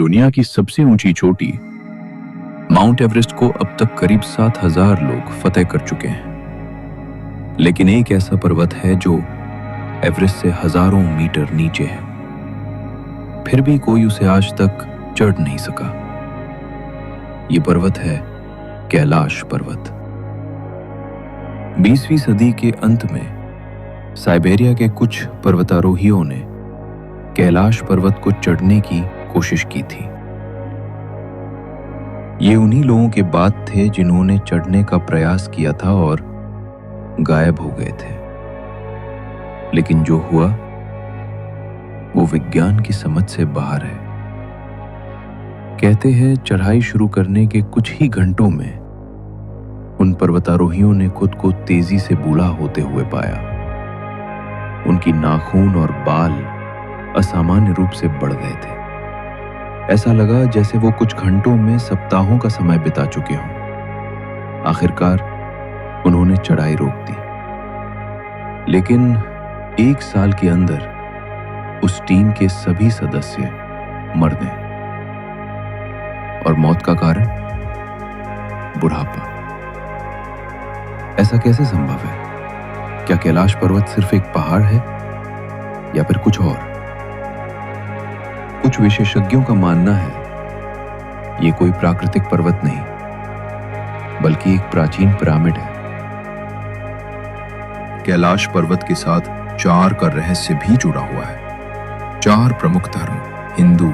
दुनिया की सबसे ऊंची चोटी माउंट एवरेस्ट को अब तक करीब 7,000 लोग फतेह कर चुके हैं। लेकिन एक ऐसा पर्वत है जो एवरेस्ट से हजारों मीटर नीचे है, फिर भी कोई उसे आज तक चढ़ नहीं सका। ये पर्वत है कैलाश पर्वत। 20वीं सदी के अंत में साइबेरिया के कुछ पर्वतारोहियों ने कैलाश पर्वत को चढ़ने की कोशिश की थी। ये उन्हीं लोगों के बाद थे जिन्होंने चढ़ने का प्रयास किया था और गायब हो गए थे। लेकिन जो हुआ वो विज्ञान की समझ से बाहर है। कहते हैं चढ़ाई शुरू करने के कुछ ही घंटों में उन पर्वतारोहियों ने खुद को तेजी से बूढ़ा होते हुए पाया। उनकी नाखून और बाल असामान्य रूप से बढ़ गए थे। ऐसा लगा जैसे वो कुछ घंटों में सप्ताहों का समय बिता चुके हों। आखिरकार उन्होंने चढ़ाई रोक दी। लेकिन 1 साल के अंदर उस टीम के सभी सदस्य मर गए और मौत का कारण बुढ़ापा। ऐसा कैसे संभव है? क्या कैलाश पर्वत सिर्फ एक पहाड़ है या फिर कुछ और? कुछ विशेषज्ञों का मानना है ये कोई प्राकृतिक पर्वत नहीं बल्कि एक प्राचीन पिरामिड है। कैलाश पर्वत के साथ 4 का रहस्य भी जुड़ा हुआ है। 4 प्रमुख धर्म हिंदू,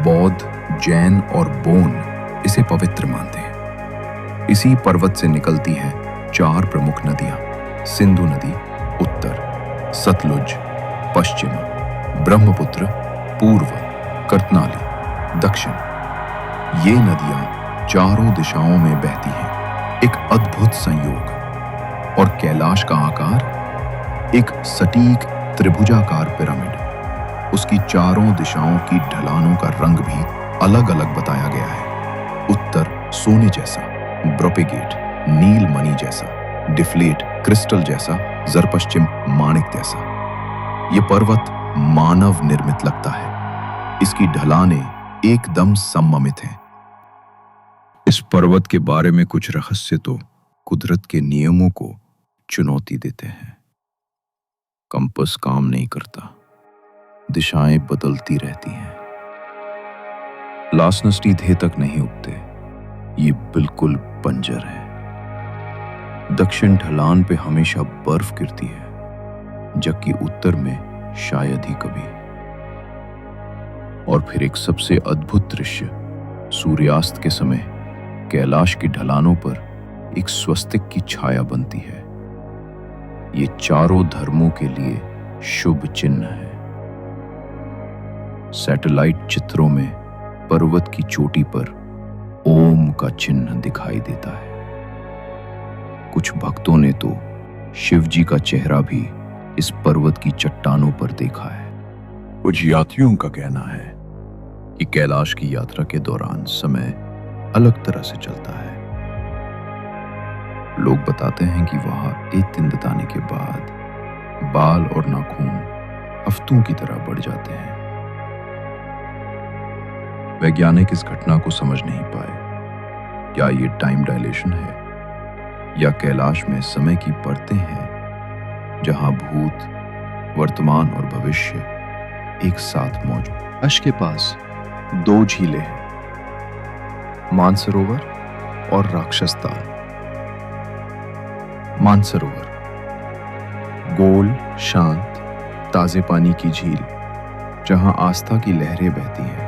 बौद्ध, जैन और बोन इसे पवित्र मानते हैं। इसी पर्वत से निकलती हैं 4 प्रमुख नदियां: सिंधु नदी उत्तर, सतलुज पश्चिम, ब्रह्मपुत्र पूर्व, करतनाली दक्षिण। ये नदियां चारों दिशाओं में बहती हैं, एक अद्भुत संयोग। और कैलाश का आकार एक सटीक त्रिभुजाकार पिरामिड। उसकी चारों दिशाओं की ढलानों का रंग भी अलग अलग बताया गया है। उत्तर सोने जैसा, ब्रोपेगेट नीलमणि जैसा, डिफ्लेट क्रिस्टल जैसा, जरपश्चिम माणिक जैसा। ये पर्वत मानव निर्मित लगता है। इसकी ढलानें एकदम सममित हैं। इस पर्वत के बारे में कुछ रहस्य तो कुदरत के नियमों को चुनौती देते हैं। कंपास काम नहीं करता, दिशाएं बदलती रहती हैं। लासनस्टी ध्येय तक नहीं उगते, ये बिल्कुल बंजर है। दक्षिण ढलान पे हमेशा बर्फ गिरती है, जबकि उत्तर में शायद ही कभी। और फिर एक सबसे अद्भुत दृश्य, सूर्यास्त के समय कैलाश की ढलानों पर एक स्वस्तिक की छाया बनती है। ये चारों धर्मों के लिए शुभ चिन्ह है। सैटेलाइट चित्रों में पर्वत की चोटी पर ओम का चिन्ह दिखाई देता है। कुछ भक्तों ने तो शिव जी का चेहरा भी इस पर्वत की चट्टानों पर देखा है। कुछ यात्रियों का कहना है कि कैलाश की यात्रा के दौरान समय अलग तरह से चलता है। लोग बताते हैं कि वहां एक दिन बिताने के बाद बाल और नाखून हफ्तों की तरह बढ़ जाते हैं। वैज्ञानिक इस घटना को समझ नहीं पाए। क्या ये टाइम डायलेशन है या कैलाश में समय की परतें हैं जहां भूत, वर्तमान और भविष्य एक साथ मौजूद। कैलाश के पास 2 झीलें हैं, मानसरोवर और राक्षसताल। मानसरोवर गोल, शांत, ताजे पानी की झील जहां आस्था की लहरें बहती हैं।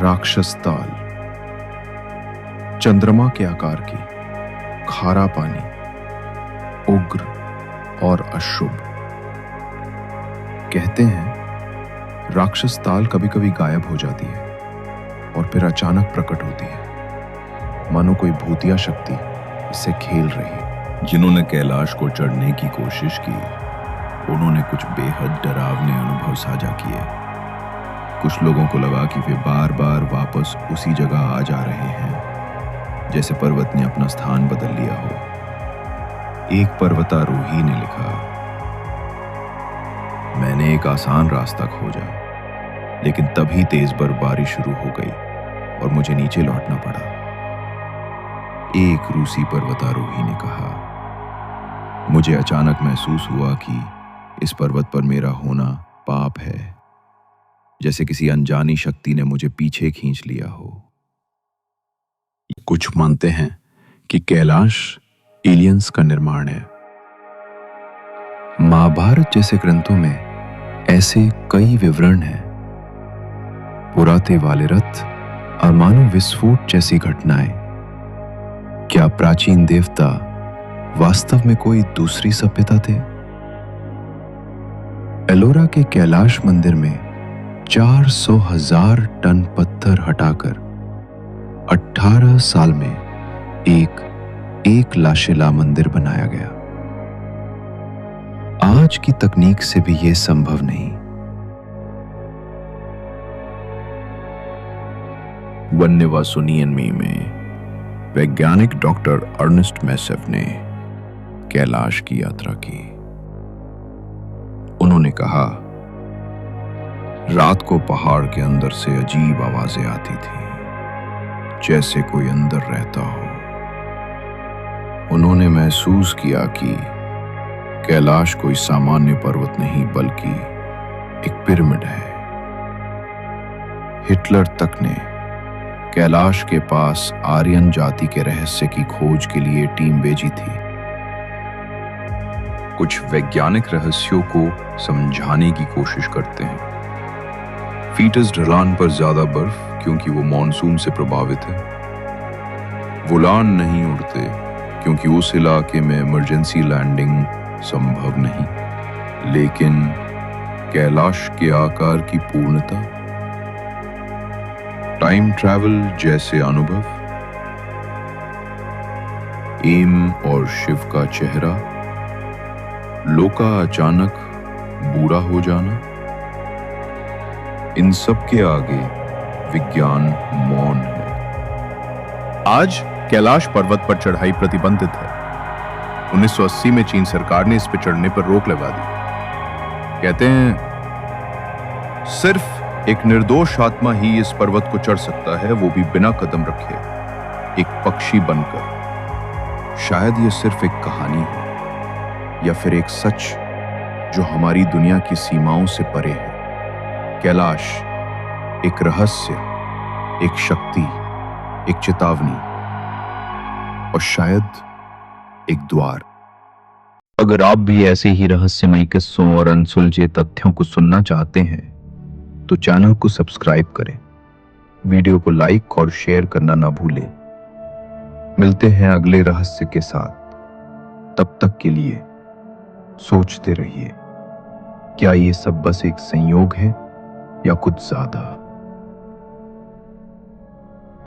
राक्षसताल चंद्रमा के आकार की, खारा पानी, उग्र और अशुभ। कहते हैं राक्षस ताल कभी कभी गायब हो जाती है और फिर अचानक प्रकट होती है, मानो कोई भूतिया शक्ति इससे खेल रही है। जिन्होंने कैलाश को चढ़ने की कोशिश की उन्होंने कुछ बेहद डरावने अनुभव साझा किए। कुछ लोगों को लगा कि वे बार बार वापस उसी जगह आ जा रहे हैं, जैसे पर्वत ने अपना स्थान बदल लिया हो। एक पर्वतारोही ने लिखा, मैंने एक आसान रास्ता खोजा, लेकिन तभी तेज बर्फबारी शुरू हो गई और मुझे नीचे लौटना पड़ा। एक रूसी पर्वतारोही ने कहा, मुझे अचानक महसूस हुआ कि इस पर्वत पर मेरा होना पाप है, जैसे किसी अनजानी शक्ति ने मुझे पीछे खींच लिया हो। कुछ मानते हैं कि कैलाश एलियंस का निर्माण है। महाभारत जैसे ग्रंथों में ऐसे कई विवरण हैं। पुराते वाले रथ और मानो विस्फोट जैसी घटनाएं। क्या प्राचीन देवता वास्तव में कोई दूसरी सभ्यता थे? एलोरा के कैलाश मंदिर में 400,000 टन पत्थर हटाकर 18 साल में एक लाशिला मंदिर बनाया गया। आज की तकनीक से भी यह संभव नहीं। वन्यवासुनियनमी में वैज्ञानिक डॉक्टर अर्नेस्ट मैसेफ ने कैलाश की यात्रा की। उन्होंने कहा, रात को पहाड़ के अंदर से अजीब आवाजें आती थी, जैसे कोई अंदर रहता हो। उन्होंने महसूस किया कि कैलाश कोई सामान्य पर्वत नहीं बल्कि एक पिरामिड है। हिटलर तक ने कैलाश के पास आर्यन जाति के रहस्य की खोज के लिए टीम भेजी थी। कुछ वैज्ञानिक रहस्यों को समझाने की कोशिश करते हैं। फीटस ढलान पर ज्यादा बर्फ क्योंकि वो मॉनसून से प्रभावित है। वुलान नहीं उड़ते क्योंकि उस इलाके में इमरजेंसी लैंडिंग संभव नहीं। लेकिन कैलाश के आकार की पूर्णता, टाइम ट्रैवल जैसे अनुभव, एम और शिव का चेहरा, लोका अचानक बूढ़ा हो जाना, इन सब के आगे विज्ञान मौन है। आज कैलाश पर्वत पर चढ़ाई प्रतिबंधित है। 1980 में चीन सरकार ने इस पर चढ़ने पर रोक लगा दी। कहते हैं सिर्फ एक निर्दोष आत्मा ही इस पर्वत को चढ़ सकता है, वो भी बिना कदम रखे, एक पक्षी बनकर। शायद ये सिर्फ एक कहानी है या फिर एक सच जो हमारी दुनिया की सीमाओं से परे है। कैलाश एक रहस्य, एक शक्ति, एक चेतावनी और शायद एक द्वार। अगर आप भी ऐसे ही रहस्यमयी किस्सों और अनसुलझे तथ्यों को सुनना चाहते हैं तो चैनल को सब्सक्राइब करें, वीडियो को लाइक और शेयर करना ना भूलें। मिलते हैं अगले रहस्य के साथ। तब तक के लिए सोचते रहिए, क्या ये सब बस एक संयोग है या कुछ ज्यादा?